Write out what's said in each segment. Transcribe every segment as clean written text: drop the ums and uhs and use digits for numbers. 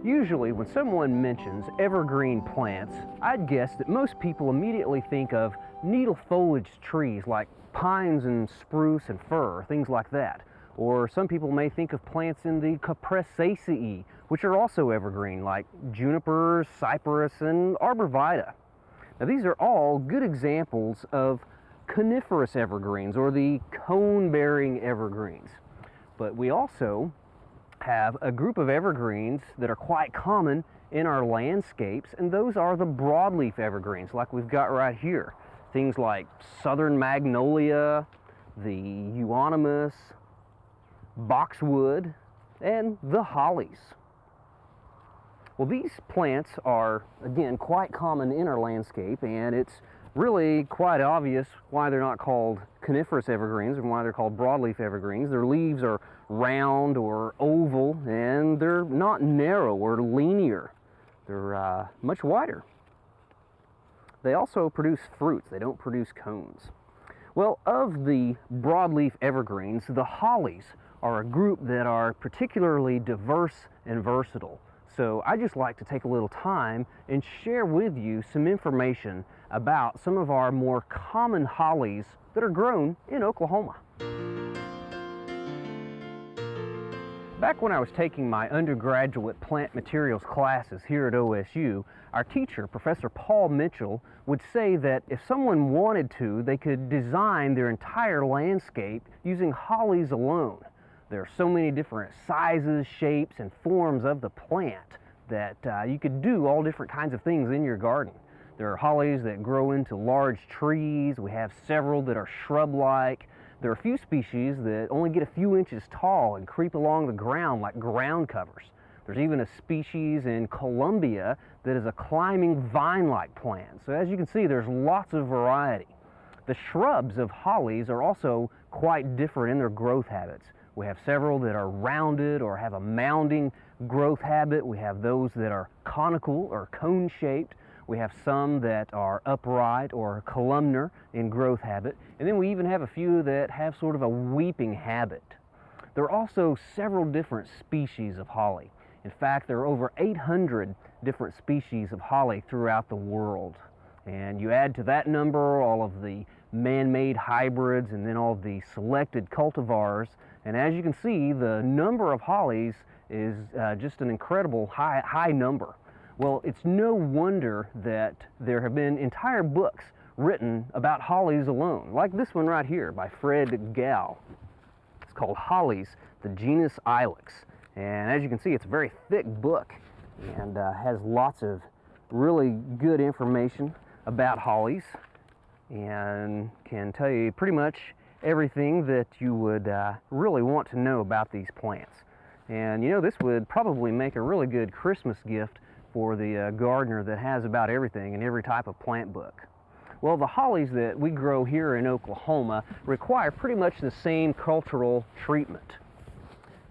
Usually, when someone mentions evergreen plants, I'd guess that most people immediately think of needle-foliaged trees like pines and spruce and fir, things like that. Or some people may think of plants in the Capressaceae, which are also evergreen, like junipers, cypress, and arborvitae. Now, these are all good examples of coniferous evergreens, or the cone-bearing evergreens. But we also have a group of evergreens that are quite common in our landscapes, and those are the broadleaf evergreens like we've got right here. Things like southern magnolia, the euonymus, boxwood, and the hollies. Well, these plants are, again, quite common in our landscape, and it's really quite obvious why they're not called coniferous evergreens and why they're called broadleaf evergreens. Their leaves are round or oval, and they're not narrow or linear. They're much wider. They also produce fruits. They don't produce cones. Well, of the broadleaf evergreens, the hollies are a group that are particularly diverse and versatile. So I just like to take a little time and share with you some information about some of our more common hollies that are grown in Oklahoma. Back when I was taking my undergraduate plant materials classes here at OSU, our teacher, Professor Paul Mitchell, would say that if someone wanted to, they could design their entire landscape using hollies alone. There are so many different sizes, shapes, and forms of the plant that you could do all different kinds of things in your garden. There are hollies that grow into large trees. We have several that are shrub-like. There are a few species that only get a few inches tall and creep along the ground like ground covers. There's even a species in Colombia that is a climbing vine-like plant. So as you can see, there's lots of variety. The shrubs of hollies are also quite different in their growth habits. We have several that are rounded or have a mounding growth habit. We have those that are conical or cone-shaped. We have some that are upright or columnar in growth habit. And then we even have a few that have sort of a weeping habit. There are also several different species of holly. In fact, there are over 800 different species of holly throughout the world. And you add to that number all of the man-made hybrids and then all of the selected cultivars. And as you can see, the number of hollies is just an incredible high number. Well, it's no wonder that there have been entire books written about hollies alone, like this one right here by Fred Gall. It's called Hollies, the genus Ilex. And as you can see, it's a very thick book and has lots of really good information about hollies and can tell you pretty much everything that you would really want to know about these plants. And you know, this would probably make a really good Christmas gift for the gardener that has about everything in every type of plant book. Well, the hollies that we grow here in Oklahoma require pretty much the same cultural treatment.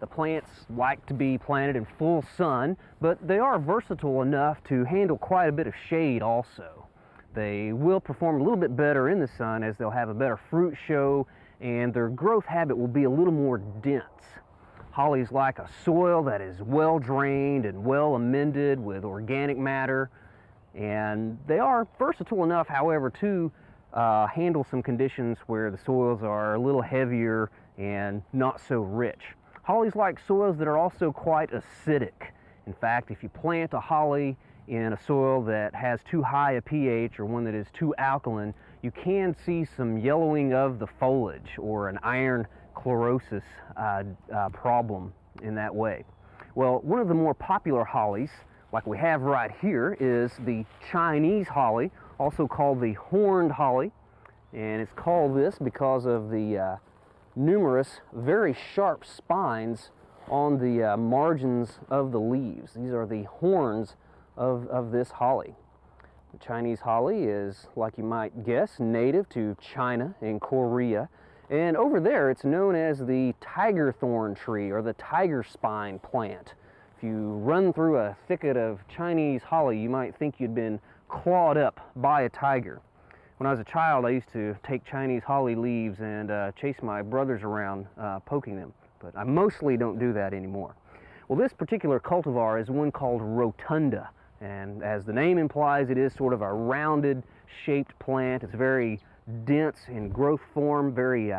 The plants like to be planted in full sun, but they are versatile enough to handle quite a bit of shade also. They will perform a little bit better in the sun as they'll have a better fruit show, and their growth habit will be a little more dense. Hollies like a soil that is well drained and well amended with organic matter, and they are versatile enough, however, to handle some conditions where the soils are a little heavier and not so rich. Hollies like soils that are also quite acidic. In fact, if you plant a holly in a soil that has too high a pH or one that is too alkaline, you can see some yellowing of the foliage or an iron chlorosis problem in that way. Well, one of the more popular hollies, like we have right here, is the Chinese holly, also called the horned holly. And it's called this because of the numerous, very sharp spines on the margins of the leaves. These are the horns of this holly. The Chinese holly is, like you might guess, native to China and Korea. And over there, it's known as the tiger thorn tree or the tiger spine plant. If you run through a thicket of Chinese holly, you might think you'd been clawed up by a tiger. When I was a child, I used to take Chinese holly leaves and chase my brothers around poking them, but I mostly don't do that anymore. Well, this particular cultivar is one called rotunda, and as the name implies, it is sort of a rounded shaped plant. It's very dense in growth form, very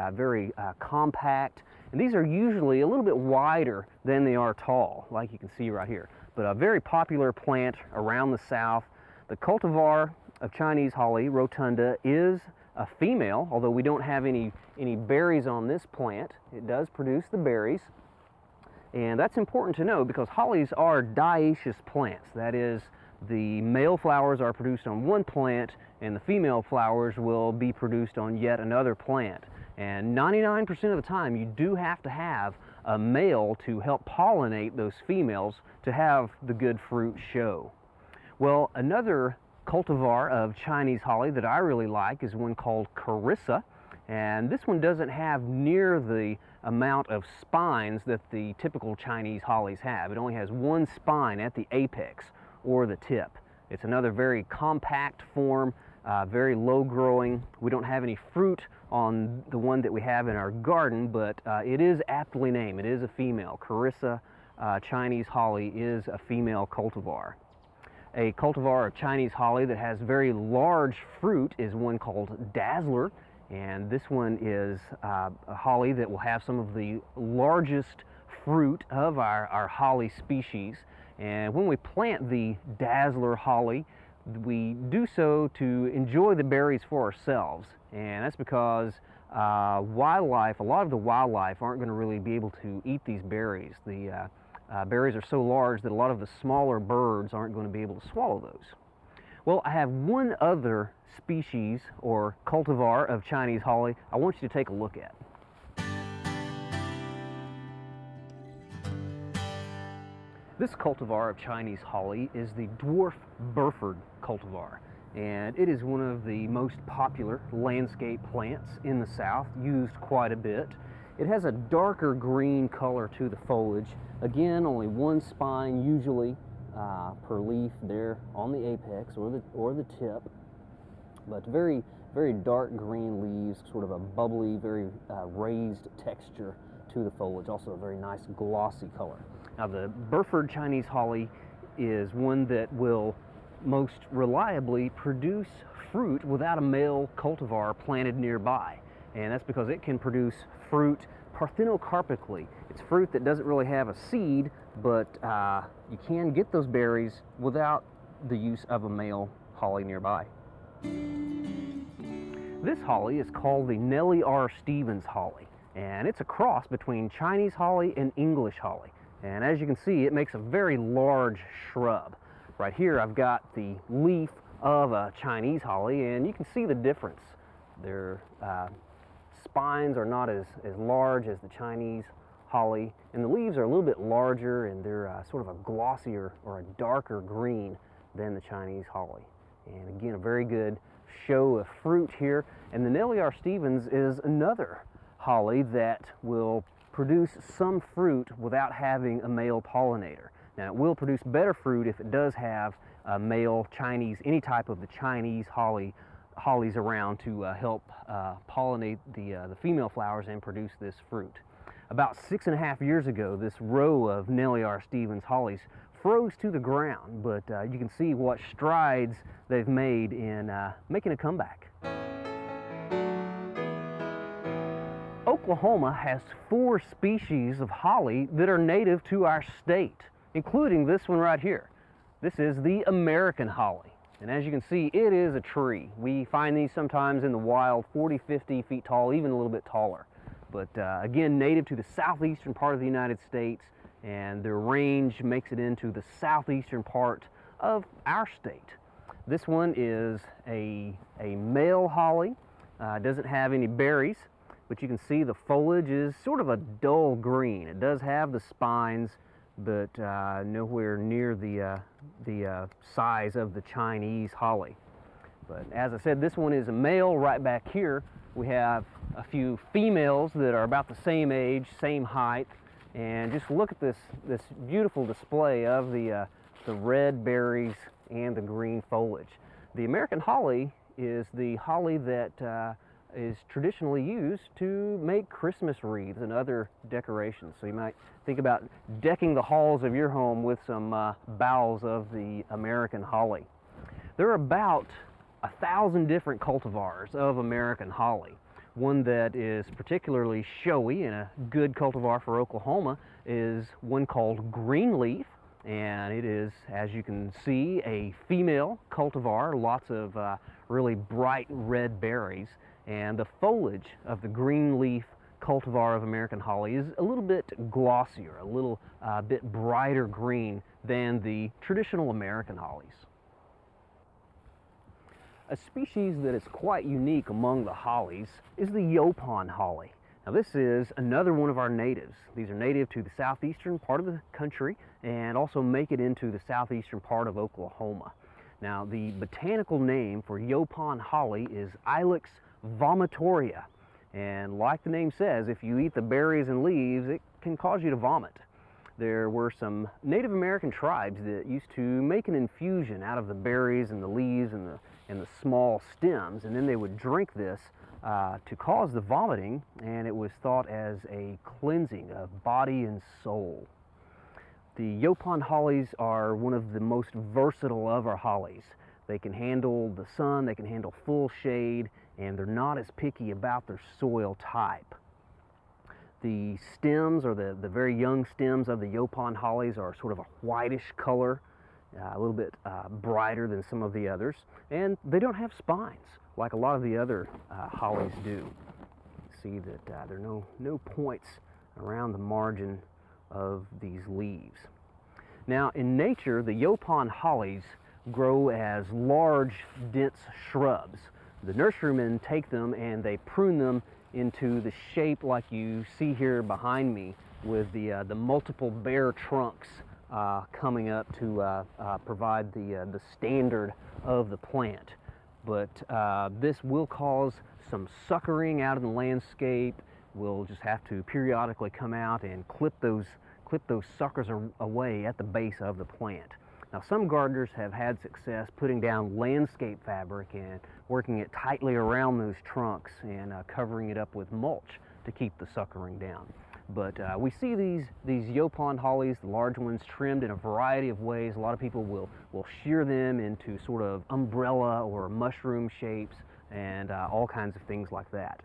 compact, and these are usually a little bit wider than they are tall, like you can see right here. But a very popular plant around the South. The cultivar of Chinese holly, rotunda, is a female, although we don't have any berries on this plant. It does produce the berries, and that's important to know because hollies are dioecious plants. That is, the male flowers are produced on one plant and the female flowers will be produced on yet another plant. And 99% of the time you do have to have a male to help pollinate those females to have the good fruit show. Well, another cultivar of Chinese holly that I really like is one called Carissa, and this one doesn't have near the amount of spines that the typical Chinese hollies have. It only has one spine at the apex or the tip. It's another very compact form, very low growing. We don't have any fruit on the one that we have in our garden, but it is aptly named. It is a female. Carissa Chinese holly is a female cultivar. A cultivar of Chinese holly that has very large fruit is one called Dazzler, and this one is a holly that will have some of the largest fruit of our holly species. And when we plant the Dazzler holly, we do so to enjoy the berries for ourselves, and that's because wildlife, a lot of the wildlife aren't going to really be able to eat these berries. The berries are so large that a lot of the smaller birds aren't going to be able to swallow those. Well, I have one other species or cultivar of Chinese holly I want you to take a look at. This cultivar of Chinese holly is the Dwarf Burford cultivar, and it is one of the most popular landscape plants in the South, used quite a bit. It has a darker green color to the foliage. Again, only one spine usually per leaf there on the apex or the tip, but very dark green leaves, sort of a bubbly, very raised texture to the foliage. Also a very nice glossy color. Now, the Burford Chinese holly is one that will most reliably produce fruit without a male cultivar planted nearby, and that's because it can produce fruit parthenocarpically. It's fruit that doesn't really have a seed, but you can get those berries without the use of a male holly nearby. This holly is called the Nellie R. Stevens holly, and it's a cross between Chinese holly and English holly. And as you can see, it makes a very large shrub. Right here I've got the leaf of a Chinese holly, and you can see the difference. Their spines are not as large as the Chinese holly, and the leaves are a little bit larger, and they're sort of a glossier or a darker green than the Chinese holly. And again, a very good show of fruit here. And the Nellie R. Stevens is another holly that will produce some fruit without having a male pollinator. Now, it will produce better fruit if it does have a male Chinese, any type of the Chinese hollies around to help pollinate the female flowers and produce this fruit. About 6.5 years ago, this row of Nellie R. Stevens hollies froze to the ground, but you can see what strides they've made in making a comeback. Oklahoma has 4 species of holly that are native to our state, including this one right here. This is the American holly, and as you can see, it is a tree. We find these sometimes in the wild, 40, 50 feet tall, even a little bit taller. But again, native to the southeastern part of the United States, and their range makes it into the southeastern part of our state. This one is a male holly, doesn't have any berries, but you can see the foliage is sort of a dull green. It does have the spines, but nowhere near the size of the Chinese holly. But as I said, this one is a male. Right back here we have a few females that are about the same age, same height, and just look at this beautiful display of the red berries and the green foliage. The American holly is the holly that is traditionally used to make Christmas wreaths and other decorations. So you might think about decking the halls of your home with some boughs of the American holly. There are about 1,000 different cultivars of American holly. One that is particularly showy and a good cultivar for Oklahoma is one called Greenleaf, and it is, as you can see, a female cultivar, lots of really bright red berries, and the foliage of the Greenleaf cultivar of American holly is a little bit glossier, a little bit brighter green than the traditional American hollies. A species that is quite unique among the hollies is the Yaupon Holly. Now this is another one of our natives. These are native to the southeastern part of the country and also make it into the southeastern part of Oklahoma. Now the botanical name for Yaupon Holly is llex vomitoria. And like the name says, if you eat the berries and leaves, it can cause you to vomit. There were some Native American tribes that used to make an infusion out of the berries and the leaves and the small stems, and then they would drink this to cause the vomiting, and it was thought as a cleansing of body and soul. The Yaupon hollies are one of the most versatile of our hollies. They can handle the sun, they can handle full shade, and they're not as picky about their soil type. The stems, or the very young stems of the Yaupon hollies, are sort of a whitish color, a little bit brighter than some of the others, and they don't have spines like a lot of the other hollies do. See that there are no points around the margin of these leaves. Now in nature, the Yaupon hollies grow as large, dense shrubs. The nurserymen take them and they prune them into the shape like you see here behind me, with the multiple bare trunks coming up to provide the standard of the plant. But this will cause some suckering out in the landscape. We'll just have to periodically come out and clip those suckers away at the base of the plant. Now some gardeners have had success putting down landscape fabric and working it tightly around those trunks and covering it up with mulch to keep the suckering down. But we see these Yaupon hollies, the large ones, trimmed in a variety of ways. A lot of people will shear them into sort of umbrella or mushroom shapes and all kinds of things like that.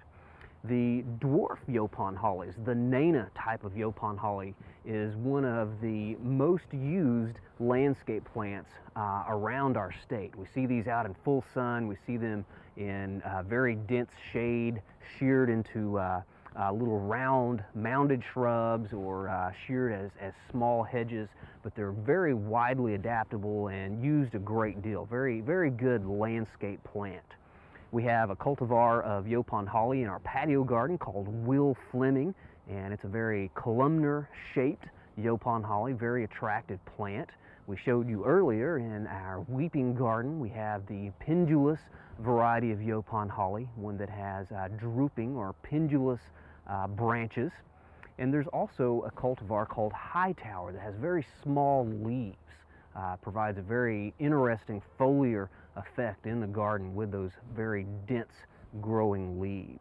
The dwarf Yaupon hollies, the Nana type of Yaupon holly, is one of the most used landscape plants around our state. We see these out in full sun. We see them in very dense shade, sheared into little round mounded shrubs, or sheared as small hedges, but they're very widely adaptable and used a great deal. Very, very good landscape plant. We have a cultivar of Yaupon holly in our patio garden called Will Fleming, and it's a very columnar-shaped Yaupon holly, very attractive plant. We showed you earlier in our weeping garden, we have the pendulous variety of Yaupon holly, one that has drooping or pendulous branches. And there's also a cultivar called Hightower that has very small leaves, provides a very interesting foliar effect in the garden with those very dense growing leaves.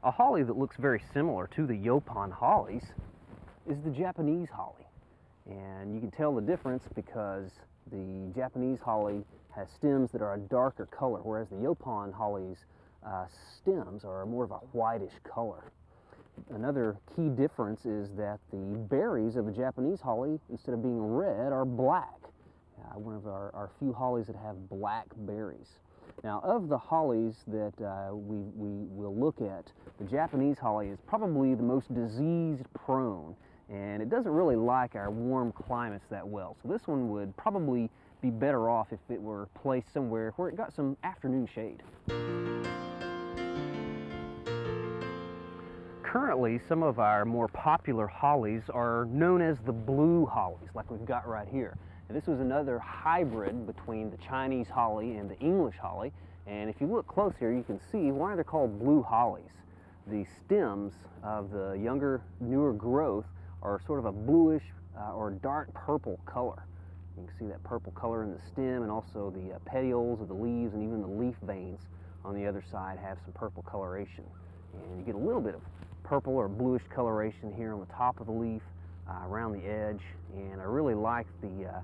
A holly that looks very similar to the Yaupon hollies is the Japanese holly. And you can tell the difference because the Japanese holly has stems that are a darker color, whereas the Yaupon holly's stems are more of a whitish color. Another key difference is that the berries of a Japanese holly, instead of being red, are black. One of our few hollies that have black berries. Now, of the hollies that we will look at, the Japanese holly is probably the most disease prone, and it doesn't really like our warm climates that well. So this one would probably be better off if it were placed somewhere where it got some afternoon shade. Currently, some of our more popular hollies are known as the blue hollies, like we've got right here. And this was another hybrid between the Chinese holly and the English holly. And if you look close here, you can see why they're called blue hollies. The stems of the younger, newer growth are sort of a bluish or dark purple color. You can see that purple color in the stem, and also the petioles of the leaves and even the leaf veins on the other side have some purple coloration. And you get a little bit of purple or bluish coloration here on the top of the leaf, around the edge. And I really like the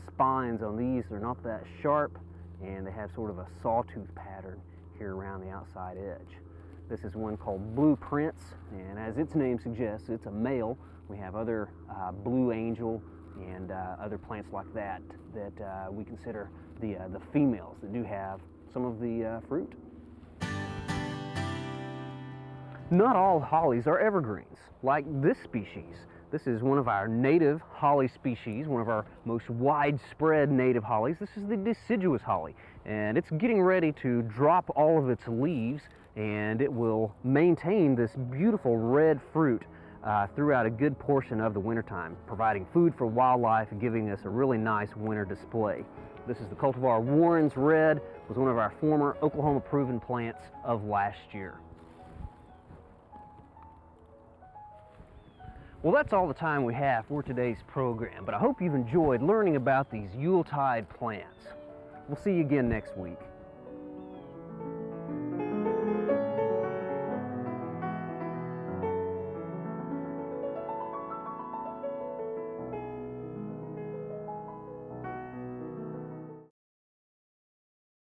spines on these. They're not that sharp, and they have sort of a sawtooth pattern here around the outside edge. This is one called Blue Prince, and as its name suggests, it's a male. We have other Blue Angel and other plants like that that we consider the females that do have some of the fruit. Not all hollies are evergreens, like this species. This is one of our native holly species, one of our most widespread native hollies. This is the Deciduous Holly, and it's getting ready to drop all of its leaves, and it will maintain this beautiful red fruit throughout a good portion of the wintertime, providing food for wildlife and giving us a really nice winter display. This is the cultivar Warren's Red. It was one of our former Oklahoma proven plants of last year. Well, that's all the time we have for today's program, but I hope you've enjoyed learning about these Yuletide plants. We'll see you again next week.